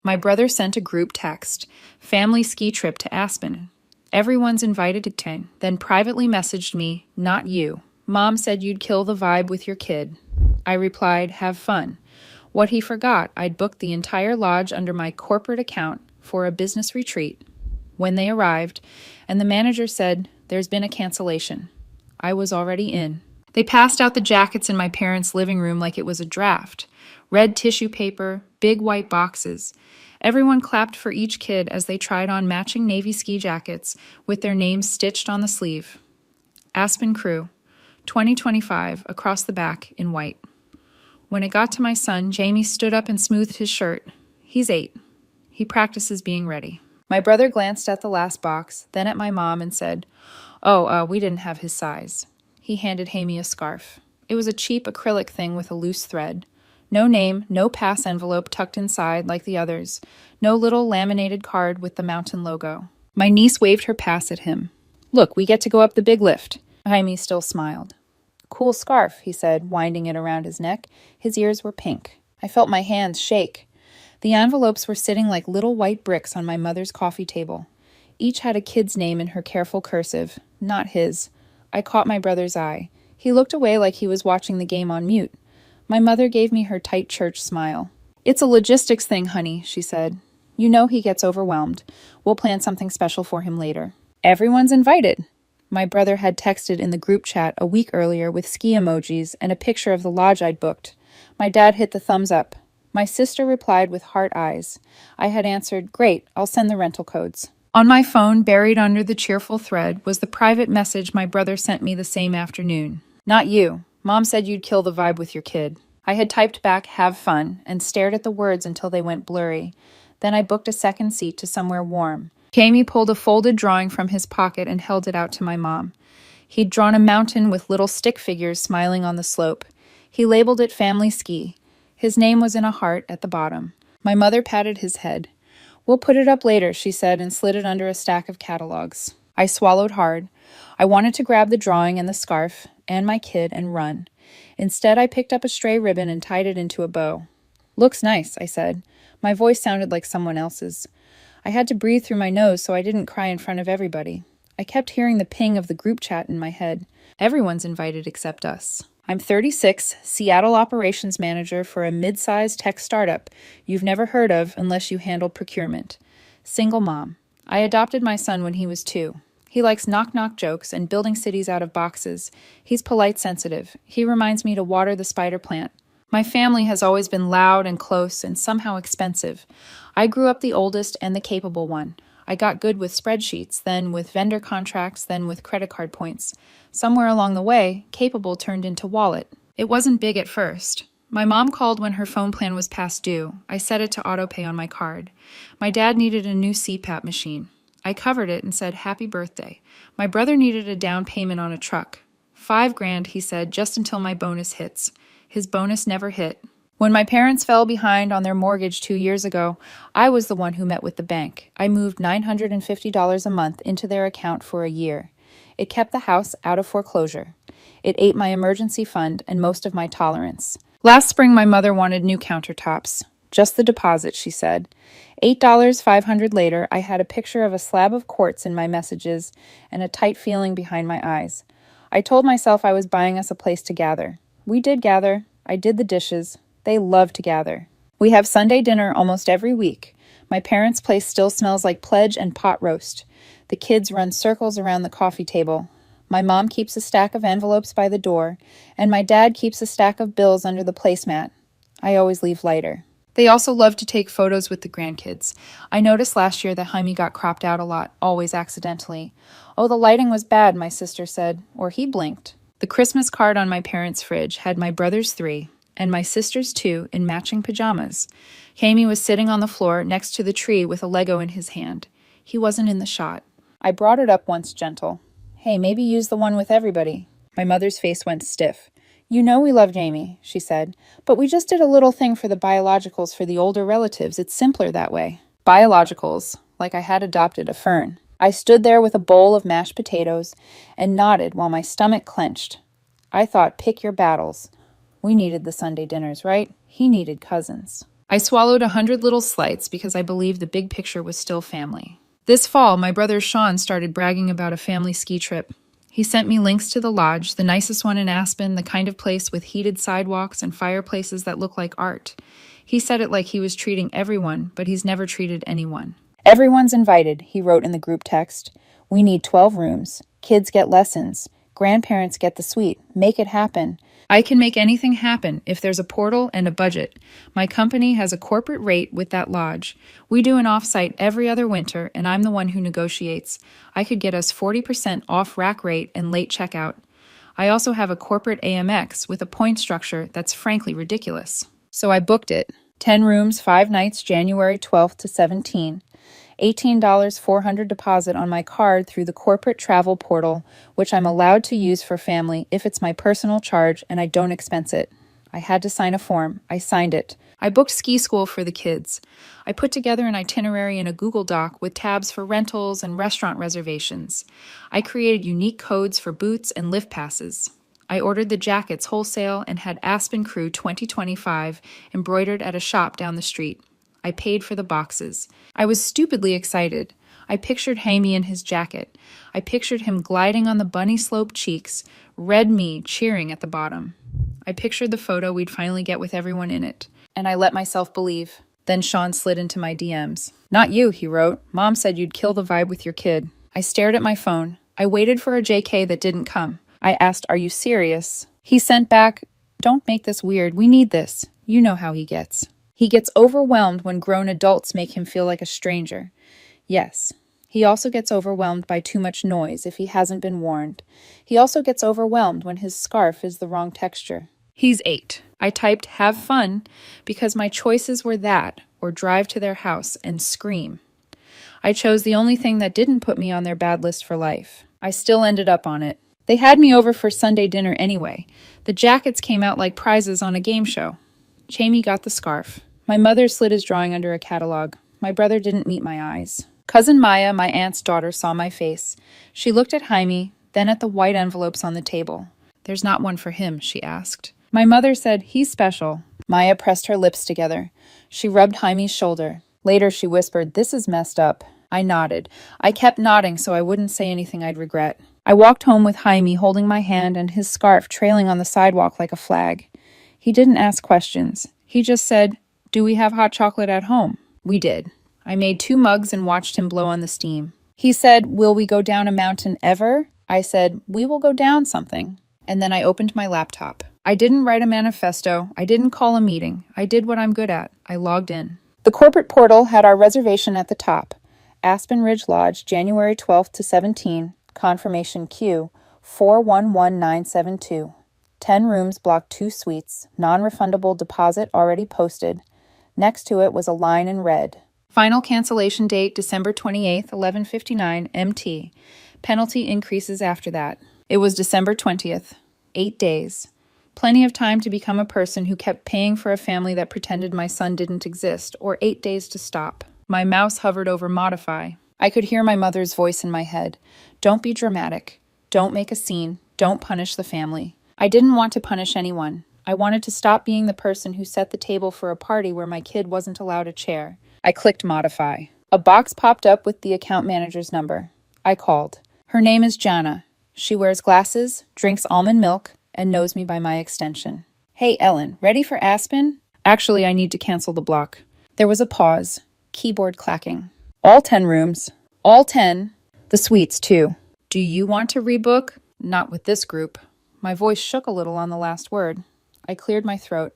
My brother sent a group text, family ski trip to Aspen. Everyone's invited to attend. Then privately messaged me, not you. Mom said you'd kill the vibe with your kid. I replied, have fun. What he forgot, I'd booked the entire lodge under my corporate account for a business retreat. When they arrived, and the manager said, there's been a cancellation. I was already in. They passed out the jackets in my parents' living room like it was a draft. Red tissue paper, big white boxes. Everyone clapped for each kid as they tried on matching navy ski jackets with their names stitched on the sleeve. Aspen Crew, 2025, across the back in white. When it got to my son, Jamie stood up and smoothed his shirt. He's 8. He practices being ready. My brother glanced at the last box, then at my mom and said, we didn't have his size. He handed Hammy a scarf. It was a cheap acrylic thing with a loose thread. No name, no pass envelope tucked inside like the others. No little laminated card with the mountain logo. My niece waved her pass at him. Look, we get to go up the big lift. Jaime still smiled. Cool scarf, he said, winding it around his neck. His ears were pink. I felt my hands shake. The envelopes were sitting like little white bricks on my mother's coffee table. Each had a kid's name in her careful cursive, not his. I caught my brother's eye. He looked away like he was watching the game on mute. My mother gave me her tight church smile. It's a logistics thing, honey, she said. You know he gets overwhelmed. We'll plan something special for him later. Everyone's invited. My brother had texted in the group chat a week earlier with ski emojis and a picture of the lodge I'd booked. My dad hit the thumbs up. My sister replied with heart eyes. I had answered, great, I'll send the rental codes. On my phone, buried under the cheerful thread, was the private message my brother sent me the same afternoon. Not you. Mom said you'd kill the vibe with your kid. I had typed back, have fun, and stared at the words until they went blurry. Then I booked a second seat to somewhere warm. Jamie pulled a folded drawing from his pocket and held it out to my mom. He'd drawn a mountain with little stick figures smiling on the slope. He labeled it Family Ski. His name was in a heart at the bottom. My mother patted his head. We'll put it up later, she said, and slid it under a stack of catalogs. I swallowed hard. I wanted to grab the drawing and the scarf and my kid and run. Instead, I picked up a stray ribbon and tied it into a bow. Looks nice, I said. My voice sounded like someone else's. I had to breathe through my nose so I didn't cry in front of everybody. I kept hearing the ping of the group chat in my head. Everyone's invited except us. I'm 36, Seattle operations manager for a mid-sized tech startup you've never heard of unless you handle procurement. Single mom. I adopted my son when he was 2. He likes knock-knock jokes and building cities out of boxes. He's polite sensitive. He reminds me to water the spider plant. My family has always been loud and close and somehow expensive. I grew up the oldest and the capable one. I got good with spreadsheets, then with vendor contracts, then with credit card points. Somewhere along the way, capable turned into wallet. It wasn't big at first. My mom called when her phone plan was past due. I set it to autopay on my card. My dad needed a new CPAP machine. I covered it and said, happy birthday. My brother needed a down payment on a truck. $5,000, he said, just until my bonus hits. His bonus never hit. When my parents fell behind on their mortgage 2 years ago, I was the one who met with the bank. I moved $950 a month into their account for a year. It kept the house out of foreclosure. It ate my emergency fund and most of my tolerance. Last spring, my mother wanted new countertops. Just the deposit, she said. $8, $500 later, I had a picture of a slab of quartz in my messages and a tight feeling behind my eyes. I told myself I was buying us a place to gather. We did gather. I did the dishes. They love to gather. We have Sunday dinner almost every week. My parents' place still smells like pledge and pot roast. The kids run circles around the coffee table. My mom keeps a stack of envelopes by the door, and my dad keeps a stack of bills under the placemat. I always leave lighter. They also love to take photos with the grandkids. I noticed last year that Jaime got cropped out a lot, always accidentally. Oh, the lighting was bad, my sister said, or he blinked. The Christmas card on my parents' fridge had my brother's 3 and my sister's 2 in matching pajamas. Jaime was sitting on the floor next to the tree with a Lego in his hand. He wasn't in the shot. I brought it up once gentle. Hey, maybe use the one with everybody. My mother's face went stiff. You know we love Jamie, she said, but we just did a little thing for the biologicals for the older relatives. It's simpler that way. Biologicals, like I had adopted a fern. I stood there with a bowl of mashed potatoes and nodded while my stomach clenched. I thought, pick your battles. We needed the Sunday dinners, right? He needed cousins. I swallowed 100 little slights because I believed the big picture was still family. This fall, my brother Sean started bragging about a family ski trip. He sent me links to the lodge, the nicest one in Aspen, the kind of place with heated sidewalks and fireplaces that look like art. He said it like he was treating everyone, but he's never treated anyone. Everyone's invited, he wrote in the group text. We need 12 rooms. Kids get lessons. Grandparents get the suite. Make it happen. I can make anything happen if there's a portal and a budget. My company has a corporate rate with that lodge. We do an offsite every other winter, and I'm the one who negotiates. I could get us 40% off rack rate and late checkout. I also have a corporate AMX with a point structure that's frankly ridiculous. So I booked it. 10 rooms, 5 nights, January 12th to 17. $18 $400 deposit on my card through the corporate travel portal, which I'm allowed to use for family if it's my personal charge and I don't expense it. I had to sign a form. I signed it. I booked ski school for the kids. I put together an itinerary in a Google Doc with tabs for rentals and restaurant reservations. I created unique codes for boots and lift passes. I ordered the jackets wholesale and had Aspen Crew 2025 embroidered at a shop down the street. I paid for the boxes. I was stupidly excited. I pictured Hamey in his jacket. I pictured him gliding on the bunny-sloped cheeks, red me cheering at the bottom. I pictured the photo we'd finally get with everyone in it. And I let myself believe. Then Sean slid into my DMs. Not you, he wrote. Mom said you'd kill the vibe with your kid. I stared at my phone. I waited for a JK that didn't come. I asked, are you serious? He sent back, don't make this weird. We need this. You know how he gets. He gets overwhelmed when grown adults make him feel like a stranger. Yes. He also gets overwhelmed by too much noise if he hasn't been warned. He also gets overwhelmed when his scarf is the wrong texture. He's 8. I typed, have fun, because my choices were that, or drive to their house and scream. I chose the only thing that didn't put me on their bad list for life. I still ended up on it. They had me over for Sunday dinner anyway. The jackets came out like prizes on a game show. Jamie got the scarf. My mother slid his drawing under a catalog. My brother didn't meet my eyes. Cousin Maya, my aunt's daughter, saw my face. She looked at Jaime, then at the white envelopes on the table. There's not one for him, she asked. My mother said, he's special. Maya pressed her lips together. She rubbed Jaime's shoulder. Later she whispered, this is messed up. I nodded. I kept nodding so I wouldn't say anything I'd regret. I walked home with Jaime holding my hand and his scarf trailing on the sidewalk like a flag. He didn't ask questions. He just said, do we have hot chocolate at home? We did. I made 2 mugs and watched him blow on the steam. He said, will we go down a mountain ever? I said, we will go down something. And then I opened my laptop. I didn't write a manifesto. I didn't call a meeting. I did what I'm good at. I logged in. The corporate portal had our reservation at the top. Aspen Ridge Lodge, January 12th to 17. Confirmation Q, 411972. 10 rooms, block 2 suites. Non-refundable deposit already posted. Next to it was a line in red. Final cancellation date, December 28th, 11:59 MT. Penalty increases after that. It was December 20th. 8 days. Plenty of time to become a person who kept paying for a family that pretended my son didn't exist, or 8 days to stop. My mouse hovered over modify. I could hear my mother's voice in my head. Don't be dramatic. Don't make a scene. Don't punish the family. I didn't want to punish anyone. I wanted to stop being the person who set the table for a party where my kid wasn't allowed a chair. I clicked modify. A box popped up with the account manager's number. I called. Her name is Jana. She wears glasses, drinks almond milk, and knows me by my extension. Hey, Ellen, ready for Aspen? Actually, I need to cancel the block. There was a pause. Keyboard clacking. All 10 rooms. All 10. The suites, too. Do you want to rebook? Not with this group. My voice shook a little on the last word. I cleared my throat.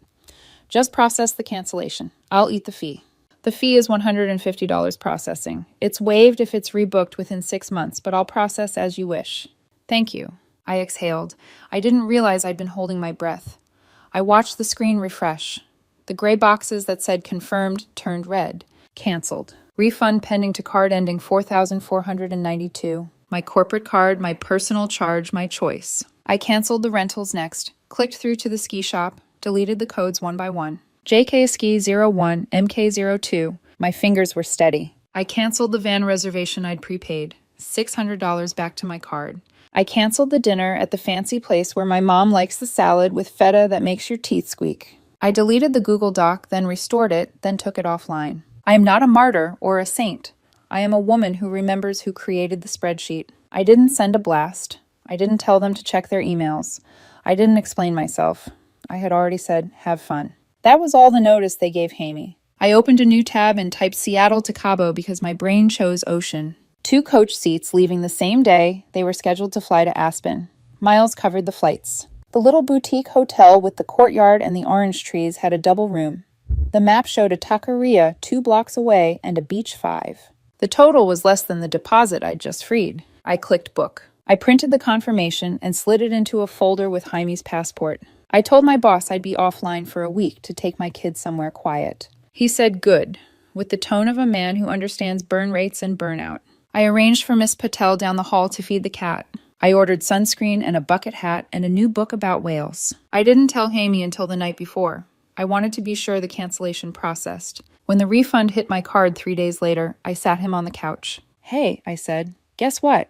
Just process the cancellation. I'll eat the fee. The fee is $150 processing. It's waived if it's rebooked within 6 months, but I'll process as you wish. Thank you. I exhaled. I didn't realize I'd been holding my breath. I watched the screen refresh. The gray boxes that said confirmed turned red. Canceled. Refund pending to card ending 4492. My corporate card, my personal charge, my choice. I canceled the rentals next, clicked through to the ski shop, deleted the codes one by one. JK Ski 01, MK 02. My fingers were steady. I canceled the van reservation I'd prepaid. $600 back to my card. I canceled the dinner at the fancy place where my mom likes the salad with feta that makes your teeth squeak. I deleted the Google Doc, then restored it, then took it offline. I am not a martyr or a saint. I am a woman who remembers who created the spreadsheet. I didn't send a blast. I didn't tell them to check their emails. I didn't explain myself. I had already said, have fun. That was all the notice they gave Hammy. I opened a new tab and typed Seattle to Cabo because my brain chose ocean. 2 coach seats leaving the same day. They were scheduled to fly to Aspen. Miles covered the flights. The little boutique hotel with the courtyard and the orange trees had a double room. The map showed a taqueria 2 blocks away and a beach 5. The total was less than the deposit I'd just freed. I clicked book. I printed the confirmation and slid it into a folder with Jaime's passport. I told my boss I'd be offline for a week to take my kids somewhere quiet. He said good, with the tone of a man who understands burn rates and burnout. I arranged for Miss Patel down the hall to feed the cat. I ordered sunscreen and a bucket hat and a new book about whales. I didn't tell Jaime until the night before. I wanted to be sure the cancellation processed. When the refund hit my card 3 days later, I sat him on the couch. Hey, I said, guess what?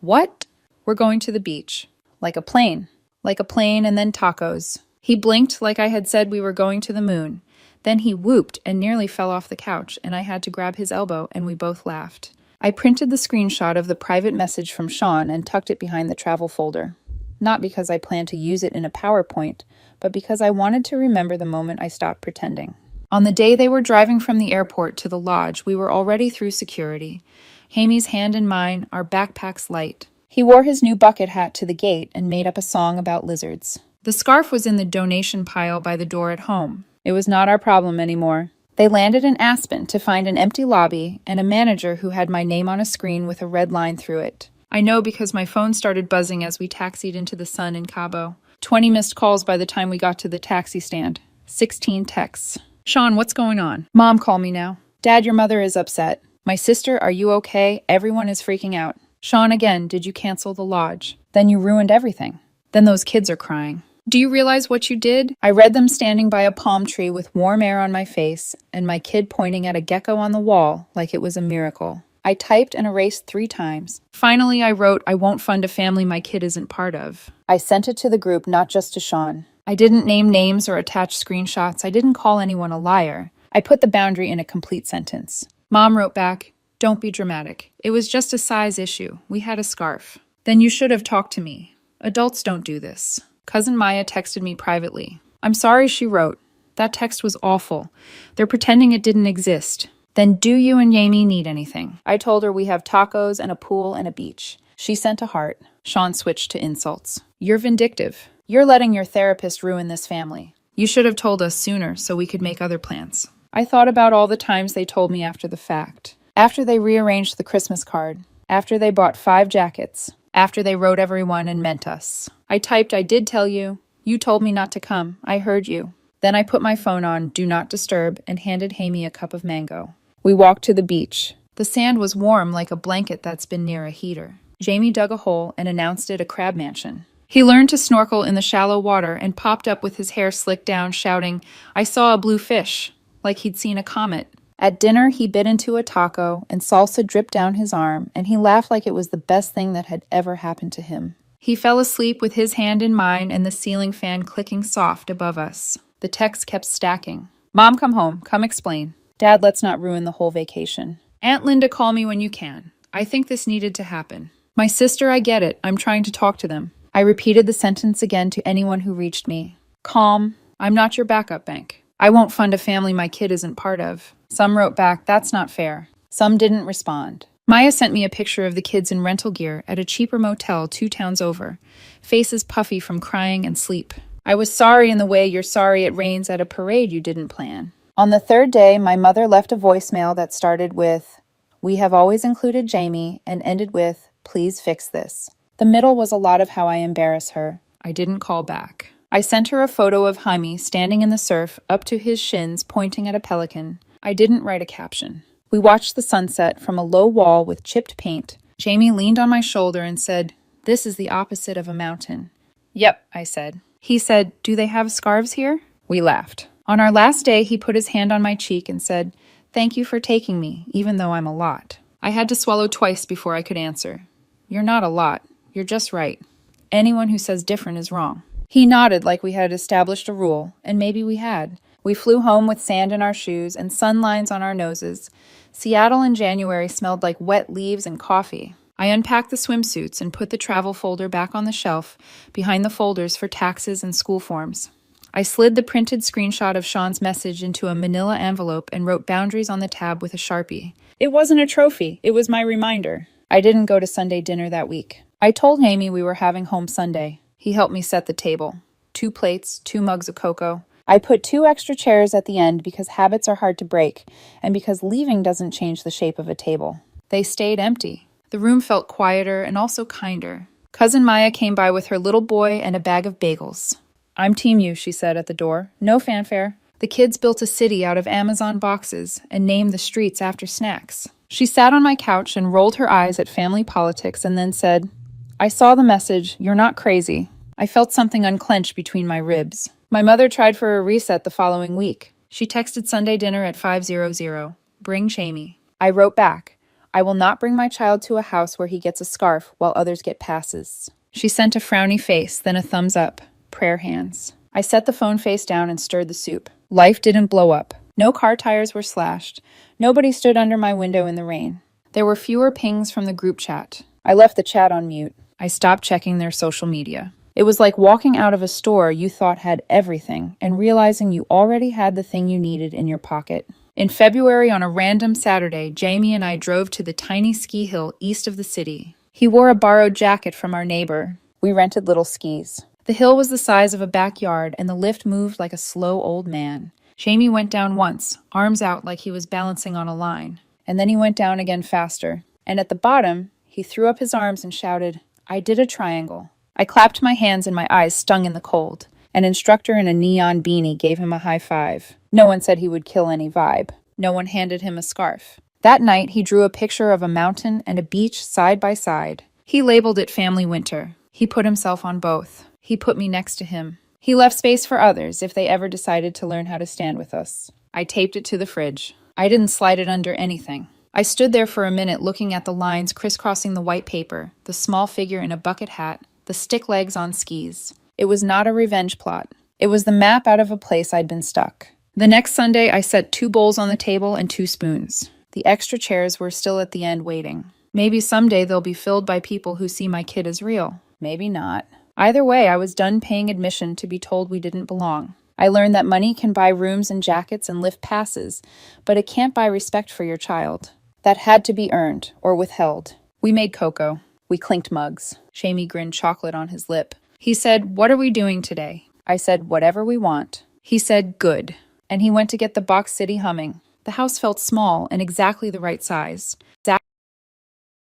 What? We're going to the beach. Like a plane. Like a plane and then tacos. He blinked like I had said we were going to the moon. Then he whooped and nearly fell off the couch, and I had to grab his elbow, and we both laughed. I printed the screenshot of the private message from Sean and tucked it behind the travel folder. Not because I planned to use it in a PowerPoint, but because I wanted to remember the moment I stopped pretending. On the day they were driving from the airport to the lodge, we were already through security. Jaime's hand in mine, our backpacks light. He wore his new bucket hat to the gate and made up a song about lizards. The scarf was in the donation pile by the door at home. It was not our problem anymore. They landed in Aspen to find an empty lobby and a manager who had my name on a screen with a red line through it. I know because my phone started buzzing as we taxied into the sun in Cabo. 20 missed calls by the time we got to the taxi stand. 16 texts. Sean, what's going on? Mom, call me now. Dad, your mother is upset. My sister, are you okay? Everyone is freaking out. Sean, again, did you cancel the lodge? Then you ruined everything. Then those kids are crying. Do you realize what you did? I read them standing by a palm tree with warm air on my face and my kid pointing at a gecko on the wall like it was a miracle. I typed and erased 3 times. Finally, I wrote, I won't fund a family my kid isn't part of. I sent it to the group, not just to Sean. I didn't name names or attach screenshots. I didn't call anyone a liar. I put the boundary in a complete sentence. Mom wrote back, don't be dramatic. It was just a size issue. We had a scarf. Then you should have talked to me. Adults don't do this. Cousin Maya texted me privately. I'm sorry, she wrote. That text was awful. They're pretending it didn't exist. Then do you and Jamie need anything? I told her we have tacos and a pool and a beach. She sent a heart. Sean switched to insults. You're vindictive. You're letting your therapist ruin this family. You should have told us sooner so we could make other plans. I thought about all the times they told me after the fact. After they rearranged the Christmas card. After they bought 5 jackets. After they wrote everyone and meant us. I typed, I did tell you. You told me not to come. I heard you. Then I put my phone on Do Not Disturb and handed Jaime a cup of mango. We walked to the beach. The sand was warm like a blanket that's been near a heater. Jamie dug a hole and announced it a crab mansion. He learned to snorkel in the shallow water and popped up with his hair slicked down, shouting, I saw a blue fish, like he'd seen a comet. At dinner, he bit into a taco, and salsa dripped down his arm, and he laughed like it was the best thing that had ever happened to him. He fell asleep with his hand in mine and the ceiling fan clicking soft above us. The texts kept stacking. Mom, come home. Come explain. Dad, let's not ruin the whole vacation. Aunt Linda, call me when you can. I think this needed to happen. My sister, I get it. I'm trying to talk to them. I repeated the sentence again to anyone who reached me. Calm. I'm not your backup bank. I won't fund a family my kid isn't part of. Some wrote back, that's not fair. Some didn't respond. Maya sent me a picture of the kids in rental gear at a cheaper motel 2 towns over, faces puffy from crying and sleep. I was sorry in the way you're sorry it rains at a parade you didn't plan. On the 3rd day, my mother left a voicemail that started with, we have always included Jamie, and ended with, please fix this. The middle was a lot of how I embarrass her. I didn't call back. I sent her a photo of Jaime standing in the surf, up to his shins, pointing at a pelican. I didn't write a caption. We watched the sunset from a low wall with chipped paint. Jamie leaned on my shoulder and said, this is the opposite of a mountain. Yep, I said. He said, do they have scarves here? We laughed. On our last day, he put his hand on my cheek and said, thank you for taking me, even though I'm a lot. I had to swallow twice before I could answer. You're not a lot. You're just right. Anyone who says different is wrong. He nodded like we had established a rule, and maybe we had. We flew home with sand in our shoes and sun lines on our noses. Seattle in January smelled like wet leaves and coffee. I unpacked the swimsuits and put the travel folder back on the shelf behind the folders for taxes and school forms. I slid the printed screenshot of Sean's message into a manila envelope and wrote boundaries on the tab with a Sharpie. It wasn't a trophy, it was my reminder. I didn't go to Sunday dinner that week. I told Amy we were having home Sunday. He helped me set the table. 2 plates, 2 mugs of cocoa. I put 2 extra chairs at the end because habits are hard to break, and because leaving doesn't change the shape of a table. They stayed empty. The room felt quieter and also kinder. Cousin Maya came by with her little boy and a bag of bagels. "I'm Team You," she said at the door. "No fanfare." The kids built a city out of Amazon boxes and named the streets after snacks. She sat on my couch and rolled her eyes at family politics and then said, "I saw the message. You're not crazy." I felt something unclench between my ribs. My mother tried for a reset the following week. She texted Sunday dinner at 5:00. "Bring Jamie." I wrote back, "I will not bring my child to a house where he gets a scarf while others get passes." She sent a frowny face, then a thumbs up. Prayer hands. I set the phone face down and stirred the soup. Life didn't blow up. No car tires were slashed. Nobody stood under my window in the rain. There were fewer pings from the group chat. I left the chat on mute. I stopped checking their social media. It was like walking out of a store you thought had everything and realizing you already had the thing you needed in your pocket. In February, on a random Saturday, Jamie and I drove to the tiny ski hill east of the city. He wore a borrowed jacket from our neighbor. We rented little skis. The hill was the size of a backyard, and the lift moved like a slow old man. Jamie went down once, arms out like he was balancing on a line. And then he went down again faster. And at the bottom, he threw up his arms and shouted, "I did a triangle." I clapped my hands and my eyes stung in the cold. An instructor in a neon beanie gave him a high five. No one said he would kill any vibe. No one handed him a scarf. That night, he drew a picture of a mountain and a beach side by side. He labeled it Family Winter. He put himself on both. He put me next to him. He left space for others if they ever decided to learn how to stand with us. I taped it to the fridge. I didn't slide it under anything. I stood there for a minute looking at the lines crisscrossing the white paper, the small figure in a bucket hat, the stick legs on skis. It was not a revenge plot. It was the map out of a place I'd been stuck. The next Sunday, I set 2 bowls on the table and 2 spoons. The extra chairs were still at the end waiting. Maybe someday they'll be filled by people who see my kid as real. Maybe not. Either way, I was done paying admission to be told we didn't belong. I learned that money can buy rooms and jackets and lift passes, but it can't buy respect for your child. That had to be earned or withheld. We made cocoa. We clinked mugs. Jamie grinned chocolate on his lip. He said, "What are we doing today?" I said, "Whatever we want." He said, "Good." And he went to get the box city humming. The house felt small and exactly the right size.